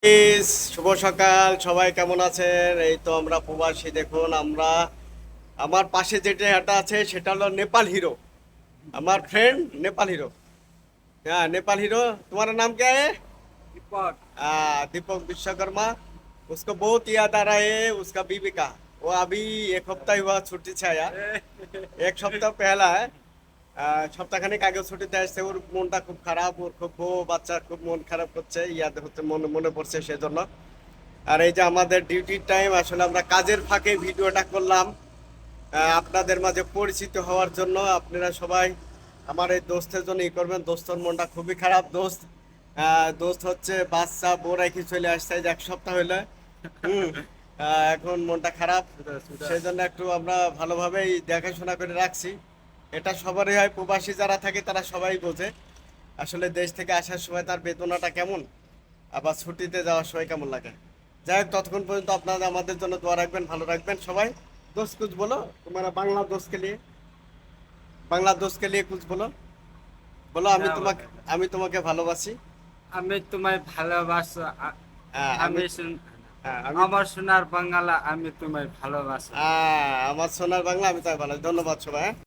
শুভ সকাল, সবাই কেমন আছেন? এই তো আমরা প্রবাসী। দেখুন, আমরা আমার পাশে যেটা এটা আছে সেটা হলো নেপাল হিরো, আমার फ्रेंड नेपाल हीरो। हाँ, नेपाल हीरो। तुम्हारा नाम क्या है? दीपक। दीपक विश्वकर्मा। उसको बहुत याद आ रहा है उसका बीवी का। वो अभी एक हफ्ता हुआ छुट्टी से आया। एक सप्ताह पहला है। সপ্তাহখানেক আগে ছুটিতে আসছে। ওর মনটা খুব খারাপ, ওর খুব বউ বাচ্চার খুব মন খারাপ করছে, ইয়াদ হচ্ছে, মনে মনে পড়ছে সেজন্য। আর এই যে আমাদের ডিউটির টাইম, আসলে আমরা কাজের ফাঁকে ভিডিওটা করলাম আপনাদের মাঝে পরিচিত হওয়ার জন্য। আপনারা সবাই আমার এই দোস্তের জন্য ই করবেন। দোস্তর মনটা খুবই খারাপ। দোস্ত হচ্ছে বাচ্চা বউ রেখে চলে আসছে, এই যে এক সপ্তাহ হইলে। হুম। এখন মনটা খারাপ, সেই জন্য একটু আমরা ভালোভাবেই দেখাশোনা করে রাখছি। এটা সবারই হয়, প্রবাসী যারা থাকে তারা সবাই বোঝে আসলে দেশ থেকে আসার সময় তার বেদনাটা কেমন, আবার ছুটিতে যাওয়ার সময় কেমন লাগে। যাই হোক, ততক্ষণ পর্যন্ত আপনারা আমাদের জন্য দোয়া রাখবেন, ভালো রাখবেন সবাই। दोस्त कुछ बोलो, तुम्हारा बांग्ला दोस्त के लिए, বাংলা दोस्त के लिए कुछ बोलो। বলো, আমি তোমাকে ভালোবাসি। আমি তোমায় ভালোবাসো। হ্যাঁ, আমি আমি হ্যাঁ আমি আমার সোনার বাংলা, আমি তোমায় ভালোবাসি। আমার সোনার বাংলা, আমি তাই ভালো। ধন্যবাদ সবাই, হ্যাঁ।